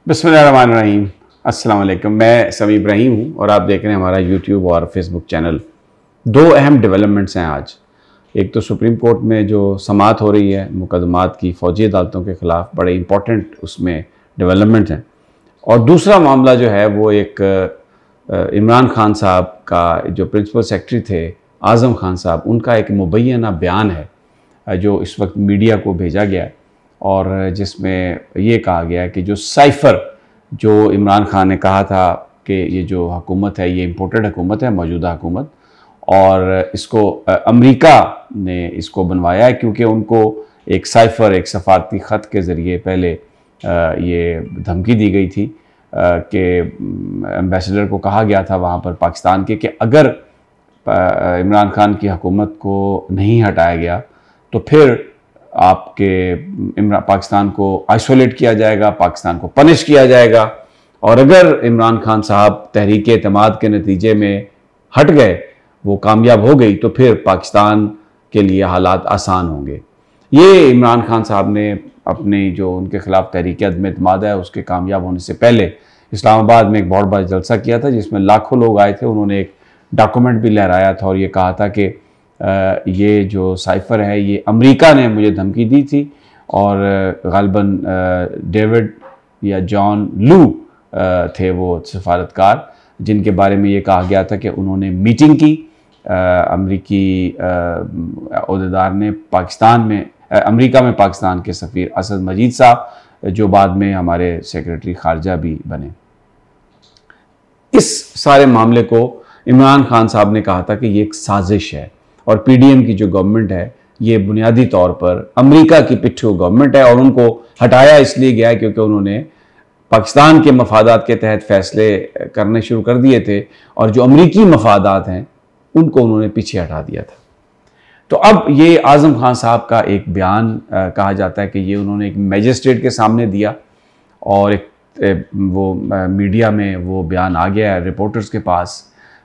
बिस्मिल्लाहिर्रहमानिर्रहीम। अस्सलाम वालेकुम। मैं समी इब्राहिम हूँ और आप देख रहे हैं हमारा यूट्यूब और फेसबुक चैनल। दो अहम डेवलपमेंट्स हैं आज। एक तो सुप्रीम कोर्ट में जो समाअत हो रही है मुकदमात की फ़ौजी अदालतों के ख़िलाफ़, बड़े इंपॉर्टेंट उसमें डेवलपमेंट हैं। और दूसरा मामला जो है वो एक इमरान खान साहब का जो प्रिंसिपल सेक्रेटरी थे आज़म खान साहब, उनका एक मुबैना बयान है जो इस वक्त मीडिया को भेजा गया है और जिसमें ये कहा गया है कि जो साइफ़र जो इमरान खान ने कहा था कि ये जो हुकूमत है ये इम्पोर्टेड हुकूमत है, मौजूदा हुकूमत, और इसको अमेरिका ने इसको बनवाया है क्योंकि उनको एक साइफ़र, एक सफारती ख़त के ज़रिए पहले ये धमकी दी गई थी कि एम्बेसडर को कहा गया था वहाँ पर पाकिस्तान के कि अगर इमरान खान की हुकूमत को नहीं हटाया गया तो फिर आपके पाकिस्तान को आइसोलेट किया जाएगा, पाकिस्तान को पनिश किया जाएगा, और अगर इमरान खान साहब तहरीक एतमाद के नतीजे में हट गए, वो कामयाब हो गई, तो फिर पाकिस्तान के लिए हालात आसान होंगे। ये इमरान खान साहब ने अपनी जो उनके ख़िलाफ़ तहरीक अदम एतमाद है उसके कामयाब होने से पहले इस्लामाबाद में एक बहुत बड़ा जलसा किया था जिसमें लाखों लोग आए थे। उन्होंने एक डॉक्यूमेंट भी लहराया था और ये कहा था कि ये जो साइफ़र है ये अमेरिका ने मुझे धमकी दी थी और ग़ालिबन डेविड या जॉन लू थे वो सफारतकार, जिनके बारे में ये कहा गया था कि उन्होंने मीटिंग की अमरीकी ओहदेदार ने पाकिस्तान में, अमेरिका में पाकिस्तान के सफ़ीर असद मजीद साहब, जो बाद में हमारे सेक्रेटरी ख़ारजा भी बने। इस सारे मामले को इमरान खान साहब ने कहा था कि ये एक साजिश है और पीडीएम की जो गवर्नमेंट है ये बुनियादी तौर पर अमेरिका की पिट्ठू गवर्नमेंट है और उनको हटाया इसलिए गया है क्योंकि उन्होंने पाकिस्तान के मफादात के तहत फ़ैसले करने शुरू कर दिए थे और जो अमेरिकी मफादात हैं उनको उन्होंने पीछे हटा दिया था। तो अब ये आज़म खान साहब का एक बयान कहा जाता है कि ये उन्होंने एक मैजिस्ट्रेट के सामने दिया और एक वो मीडिया में वो बयान आ गया है रिपोर्टर्स के पास,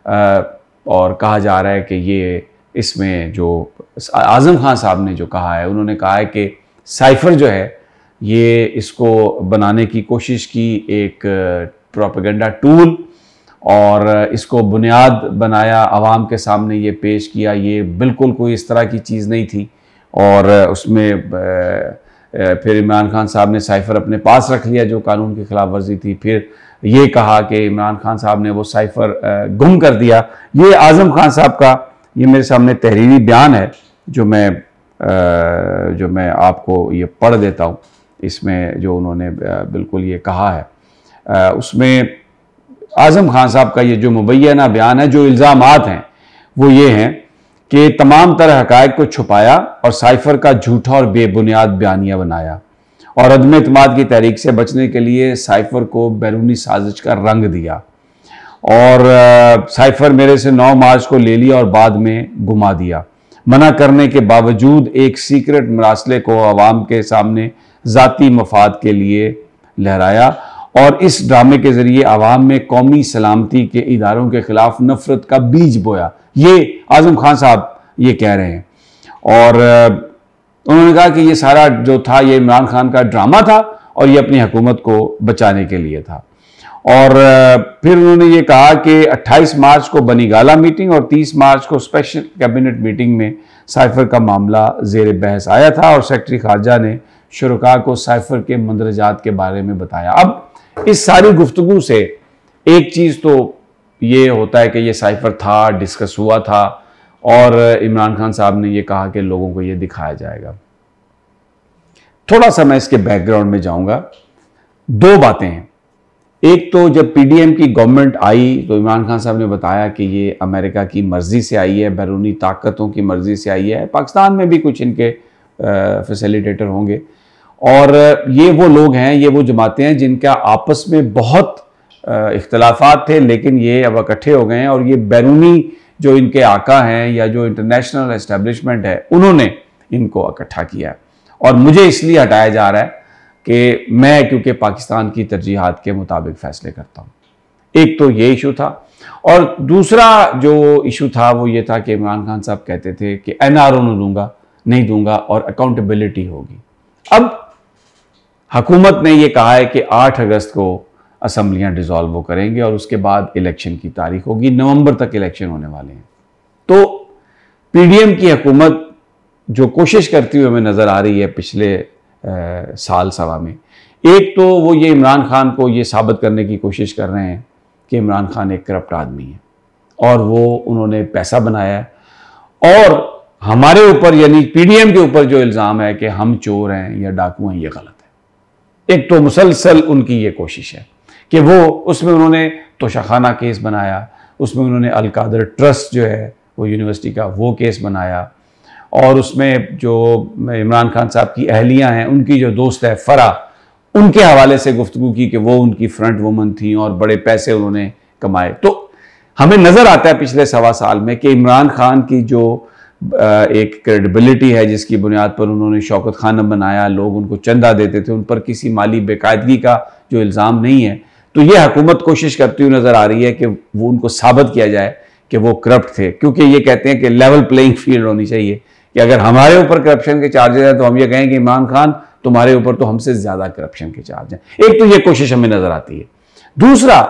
और कहा जा रहा है कि ये इसमें जो आज़म खान साहब ने जो कहा है, उन्होंने कहा है कि साइफ़र जो है ये इसको बनाने की कोशिश की एक प्रोपेगेंडा टूल और इसको बुनियाद बनाया, आवाम के सामने ये पेश किया, ये बिल्कुल कोई इस तरह की चीज़ नहीं थी। और उसमें फिर इमरान खान साहब ने साइफ़र अपने पास रख लिया जो कानून की खिलाफ वर्जी थी। फिर ये कहा कि इमरान खान साहब ने वो साइफ़र गुम कर दिया। ये आज़म खान साहब का ये मेरे सामने तहरीरी बयान है जो मैं आपको ये पढ़ देता हूँ। इसमें जो उन्होंने बिल्कुल ये कहा है, उसमें आज़म खान साहब का ये जो मुबैना बयान है, जो इल्ज़ामात हैं वो ये हैं कि तमाम तरह हक़ाइक़ को छुपाया और साइफ़र का झूठा और बेबुनियाद बयानिया बनाया और अदम एतमाद की तहरीक से बचने के लिए साइफ़र को बैरूनी साजिश का रंग दिया और साइफ़र मेरे से 9 मार्च को ले लिया और बाद में गुमा दिया। मना करने के बावजूद एक सीक्रेट मरासले को अवाम के सामने ज़ाती मफाद के लिए लहराया और इस ड्रामे के ज़रिए आवाम में कौमी सलामती के इदारों के ख़िलाफ़ नफ़रत का बीज बोया। ये आज़म खान साहब ये कह रहे हैं और उन्होंने कहा कि ये सारा जो था ये इमरान खान का ड्रामा था और ये अपनी हुकूमत को बचाने के लिए था। और फिर उन्होंने ये कहा कि 28 मार्च को बनी गाला मीटिंग और 30 मार्च को स्पेशल कैबिनेट मीटिंग में साइफ़र का मामला ज़ेर बहस आया था और सेक्रेटरी ख़ारजा ने शुरका को साइफ़र के मंदरजात के बारे में बताया। अब इस सारी गुफ्तगू से एक चीज़ तो ये होता है कि ये साइफ़र था, डिस्कस हुआ था और इमरान खान साहब ने ये कहा कि लोगों को ये दिखाया जाएगा। थोड़ा सा मैं इसके बैकग्राउंड में जाऊंगा। दो बातें हैं। एक तो जब पीडीएम की गवर्नमेंट आई तो इमरान खान साहब ने बताया कि ये अमेरिका की मर्ज़ी से आई है, बैरूनी ताकतों की मर्ज़ी से आई है, पाकिस्तान में भी कुछ इनके फैसिलिटेटर होंगे और ये वो लोग हैं, ये वो जमातें हैं जिनका आपस में बहुत इख्तलाफात थे, लेकिन ये अब इकट्ठे हो गए हैं और ये बैरूनी जो इनके आका हैं या जो इंटरनेशनल एस्टेब्लिशमेंट है उन्होंने इनको इकट्ठा किया है। और मुझे इसलिए हटाया जा रहा है कि मैं क्योंकि पाकिस्तान की तरजीहात के मुताबिक फ़ैसले करता हूँ। एक तो ये इशू था और दूसरा जो इशू था वो ये था कि इमरान खान साहब कहते थे कि एनआरओ नहीं दूंगा और अकाउंटेबिलिटी होगी। अब हुकूमत ने ये कहा है कि 8 अगस्त को असम्बलियाँ डिज़ोल्व वो करेंगे और उसके बाद इलेक्शन की तारीख होगी, नवंबर तक इलेक्शन होने वाले हैं। तो पीडीएम की हुकूमत जो कोशिश करती हुई हमें नज़र आ रही है पिछले साल सवा में, एक तो वो ये इमरान खान को ये साबित करने की कोशिश कर रहे हैं कि इमरान खान एक करप्ट आदमी है और वो उन्होंने पैसा बनाया है, और हमारे ऊपर यानी पीडीएम के ऊपर जो इल्ज़ाम है कि हम चोर हैं या डाकू हैं, ये गलत है। एक तो मुसलसल उनकी ये कोशिश है कि वो उसमें उन्होंने तोशाखाना केस बनाया, उसमें उन्होंने अलकादर ट्रस्ट जो है वो यूनिवर्सिटी का वो केस बनाया, और उसमें जो इमरान खान साहब की अहलियाँ हैं उनकी जो दोस्त है फरा, उनके हवाले से गुफ्तगू की कि वो उनकी फ्रंट वुमन थी और बड़े पैसे उन्होंने कमाए। तो हमें नज़र आता है पिछले सवा साल में कि इमरान खान की जो एक क्रेडिबिलिटी है जिसकी बुनियाद पर उन्होंने शौकत खानम बनाया, लोग उनको चंदा देते थे, उन पर किसी माली बेकायदगी का जो इल्ज़ाम नहीं है, तो ये हुकूमत कोशिश करती हुई नज़र आ रही है कि वो उनको साबित किया जाए कि वो करप्ट थे, क्योंकि ये कहते हैं कि लेवल प्लेइंग फील्ड होनी चाहिए कि अगर हमारे ऊपर करप्शन के चार्जेस हैं तो हम ये कहें कि इमरान खान तुम्हारे ऊपर तो हमसे ज़्यादा करप्शन के चार्ज हैं। एक तो ये कोशिश हमें नज़र आती है। दूसरा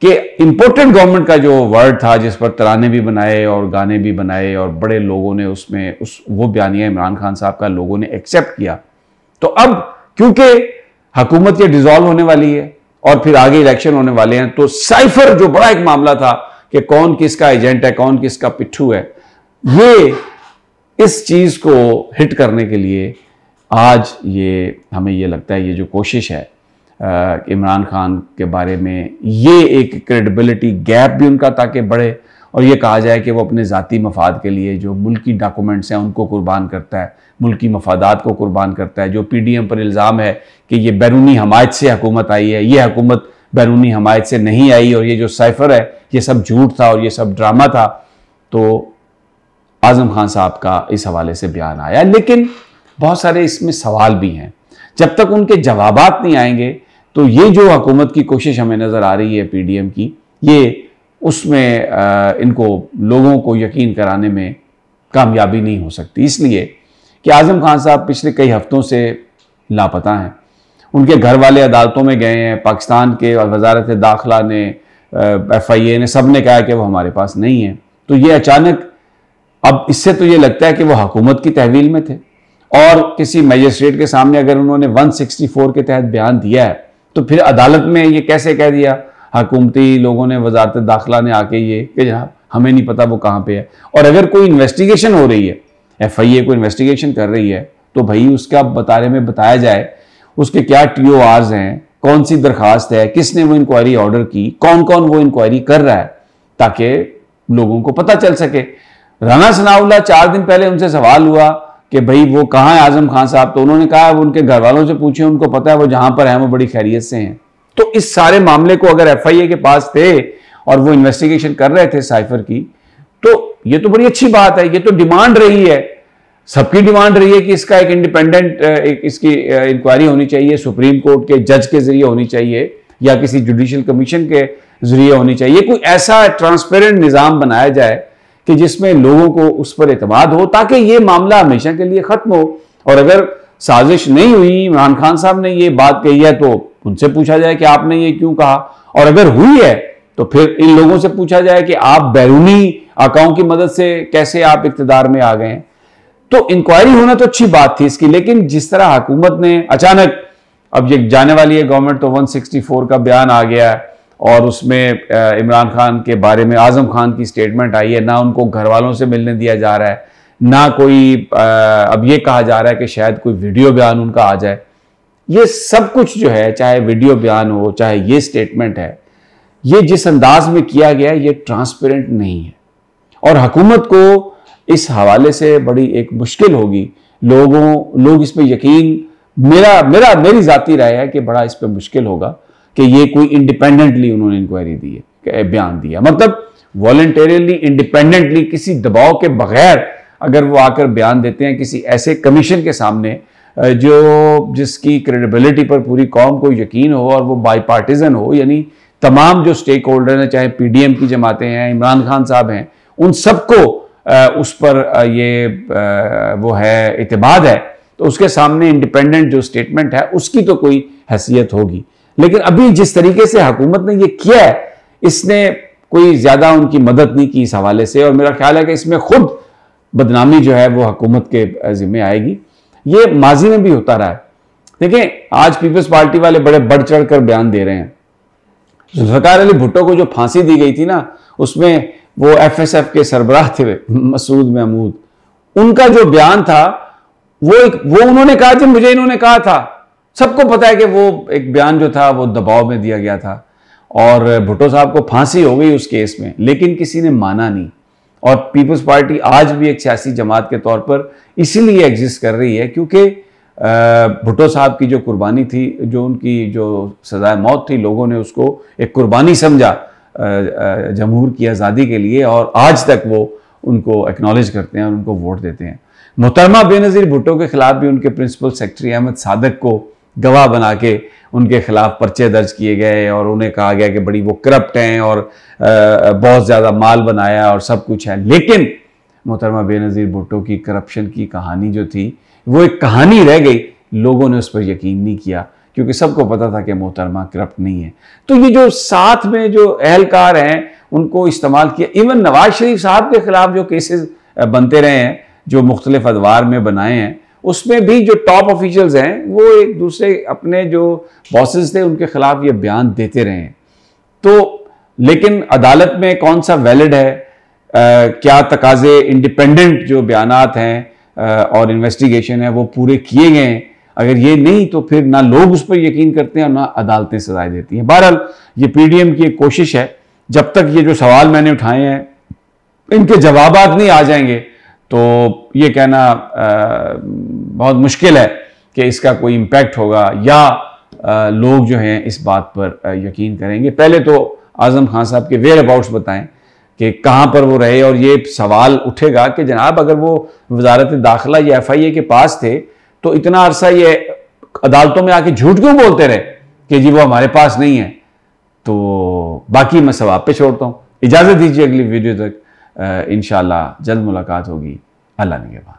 कि इम्पोर्टेंट गवर्नमेंट का जो वर्ड था जिस पर तराने भी बनाए और गाने भी बनाए और बड़े लोगों ने उसमें वो बयानिया इमरान खान साहब का लोगों ने एक्सेप्ट किया, तो अब क्योंकि हुकूमत ये डिसॉल्व होने वाली है और फिर आगे इलेक्शन होने वाले हैं, तो साइफर जो बड़ा एक मामला था कि कौन किसका एजेंट है, कौन किसका पिट्ठू है, ये इस चीज़ को हिट करने के लिए आज ये हमें ये लगता है ये जो कोशिश है इमरान खान के बारे में, ये एक क्रेडिबिलिटी गैप भी उनका ताकि बढ़े और ये कहा जाए कि वो अपने ज़ाती मफाद के लिए जो मुल्की डॉक्यूमेंट्स हैं उनको कुर्बान करता है, मुल्की मफादात को कुर्बान करता है। जो पीडीएम पर इल्ज़ाम है कि ये बैरूनी हमायत से हुकूमत आई है, ये हुकूमत बैरूनी हमायत से नहीं आई और ये जो साइफर है ये सब झूठ था और ये सब ड्रामा था। तो आज़म खान साहब का इस हवाले से बयान आया, लेकिन बहुत सारे इसमें सवाल भी हैं। जब तक उनके जवाबात नहीं आएंगे तो ये जो हुकूमत की कोशिश हमें नज़र आ रही है पीडीएम की, ये उसमें इनको लोगों को यकीन कराने में कामयाबी नहीं हो सकती, इसलिए कि आज़म खान साहब पिछले कई हफ्तों से लापता हैं। उनके घर वाले अदालतों में गए हैं, पाकिस्तान के वजारत दाखिला ने, FIA ने, सब ने कहा कि वो हमारे पास नहीं है। तो ये अचानक अब इससे तो ये लगता है कि वो हुकूमत की तहवील में थे और किसी मजिस्ट्रेट के सामने अगर उन्होंने 164 के तहत बयान दिया है तो फिर अदालत में ये कैसे कह दिया हुकूमती लोगों ने, वजारत दाखिला ने आके ये कि जनाब हमें नहीं पता वो कहाँ पे है। और अगर कोई इन्वेस्टिगेशन हो रही है, FIA को इन्वेस्टिगेशन कर रही है, तो भाई उसका बारे में बताया जाए, उसके क्या TORs हैं, कौन सी दरखास्त है, किसने वो इंक्वायरी ऑर्डर की, कौन कौन वो इंक्वायरी कर रहा है, ताकि लोगों को पता चल सके। राना सनाउल्लाह 4 दिन पहले उनसे सवाल हुआ कि भाई वो कहाँ है आज़म खान साहब, तो उन्होंने कहा वो उनके घर वालों से पूछे, उनको पता है वो जहां पर हैं वो बड़ी खैरियत से हैं। तो इस सारे मामले को अगर FIA के पास थे और वो इन्वेस्टिगेशन कर रहे थे साइफर की, तो ये तो बड़ी अच्छी बात है। ये तो डिमांड रही है, सबकी डिमांड रही है कि इसका एक इंडिपेंडेंट इसकी इंक्वायरी होनी चाहिए, सुप्रीम कोर्ट के जज के जरिए होनी चाहिए या किसी जुडिशियल कमीशन के जरिए होनी चाहिए। कोई ऐसा ट्रांसपेरेंट निज़ाम बनाया जाए कि जिसमें लोगों को उस पर एतमाद हो, ताकि ये मामला हमेशा के लिए ख़त्म हो। और अगर साजिश नहीं हुई, इमरान खान साहब ने ये बात कही है, तो उनसे पूछा जाए कि आपने ये क्यों कहा, और अगर हुई है तो फिर इन लोगों से पूछा जाए कि आप बैरूनी आकाओं की मदद से कैसे आप इक़्तिदार में आ गए। तो इंक्वायरी होना तो अच्छी बात थी इसकी, लेकिन जिस तरह हुकूमत ने अचानक, अब ये जाने वाली है गवर्नमेंट, तो 164 का बयान आ गया है और उसमें इमरान खान के बारे में आज़म खान की स्टेटमेंट आई है, ना उनको घर वालों से मिलने दिया जा रहा है, ना कोई अब ये कहा जा रहा है कि शायद कोई वीडियो बयान उनका आ जाए। ये सब कुछ जो है, चाहे वीडियो बयान हो, चाहे ये स्टेटमेंट है, ये जिस अंदाज में किया गया है ये ट्रांसपेरेंट नहीं है और हुकूमत को इस हवाले से बड़ी एक मुश्किल होगी। लोग इस पर यकीन, मेरी ज़ाती राय है कि बड़ा इस पर मुश्किल होगा कि ये कोई इंडिपेंडेंटली उन्होंने इंक्वायरी दी है, बयान दिया, मतलब वॉलंटरीली, इंडिपेंडेंटली, किसी दबाव के बगैर अगर वो आकर बयान देते हैं किसी ऐसे कमीशन के सामने जिसकी क्रेडिबिलिटी पर पूरी कौम को यकीन हो और वो बाईपार्टिजन हो, यानी तमाम जो स्टेक होल्डर हैं, चाहे पीडीएम की जमातें हैं, इमरान खान साहब हैं, उन सबको उस पर ये वो है इत्मीनान है, तो उसके सामने इंडिपेंडेंट जो स्टेटमेंट है उसकी तो कोई हैसियत होगी। लेकिन अभी जिस तरीके से हुकूमत ने ये किया है, इसने कोई ज्यादा उनकी मदद नहीं की इस हवाले से, और मेरा ख्याल है कि इसमें खुद बदनामी जो है वो हुकूमत के जिम्मे आएगी। ये माजी में भी होता रहा है। देखें, आज पीपल्स पार्टी वाले बड़े बढ़ चढ़ कर बयान दे रहे हैं। जुल्फ़िकार अली भुट्टो को जो फांसी दी गई थी ना, उसमें वो FSF के सरबराह थे मसूद महमूद, उनका जो बयान था वो उन्होंने कहा जब मुझे इन्होंने कहा था। सबको पता है कि वो एक बयान जो था वो दबाव में दिया गया था और भुट्टो साहब को फांसी हो गई उस केस में, लेकिन किसी ने माना नहीं। और पीपल्स पार्टी आज भी एक सियासी जमात के तौर पर इसीलिए एग्जिस्ट कर रही है क्योंकि भुट्टो साहब की जो कुर्बानी थी, जो उनकी जो सजाए मौत थी, लोगों ने उसको एक कुर्बानी समझा जमहूर की आज़ादी के लिए, और आज तक वो उनको एक्नॉलेज करते हैं और उनको वोट देते हैं। मोहतरमा बेनज़ीर भुट्टो के खिलाफ भी उनके प्रिंसिपल सेक्रेटरी अहमद सादक को गवाह बना के उनके खिलाफ पर्चे दर्ज किए गए और उन्हें कहा गया कि बड़ी वो करप्ट हैं और बहुत ज़्यादा माल बनाया और सब कुछ है। लेकिन मोहतरमा बेनज़ीर भुट्टो की करप्शन की कहानी जो थी वो एक कहानी रह गई, लोगों ने उस पर यकीन नहीं किया क्योंकि सबको पता था कि मोहतरमा करप्ट नहीं है। तो ये जो साथ में जो अहलकार हैं उनको इस्तेमाल किया। इवन नवाज शरीफ साहब के खिलाफ जो केसेस बनते रहे हैं, जो मुख्तलिफ अदवार में बनाए हैं, उसमें भी जो टॉप ऑफिशियल्स हैं वो एक दूसरे अपने जो बॉसेस थे उनके खिलाफ ये बयान देते रहे हैं। तो लेकिन अदालत में कौन सा वैलिड है, क्या तकाजे इंडिपेंडेंट जो बयानात हैं और इन्वेस्टिगेशन है वो पूरे किए गए हैं? अगर ये नहीं तो फिर ना लोग उस पर यकीन करते हैं और ना अदालतें सजाएं देती हैं। बहरहाल ये PDM की एक कोशिश है, जब तक ये जो सवाल मैंने उठाए हैं इनके जवाबात नहीं आ जाएंगे तो ये कहना बहुत मुश्किल है कि इसका कोई इम्पैक्ट होगा या लोग जो हैं इस बात पर यकीन करेंगे। पहले तो आज़म खान साहब के वेयर अबाउट्स बताएं कि कहाँ पर वो रहे, और ये सवाल उठेगा कि जनाब अगर वो वजारत दाखिला या FIA के पास थे तो इतना अरसा ये अदालतों में आके झूठ क्यों बोलते रहे कि जी वो हमारे पास नहीं है। तो बाकी मैं सब आप पे छोड़ता हूँ। इजाज़त दीजिए, अगली वीडियो तक इंशाअल्लाह जल्द मुलाकात होगी। अल्लाह निगहबान।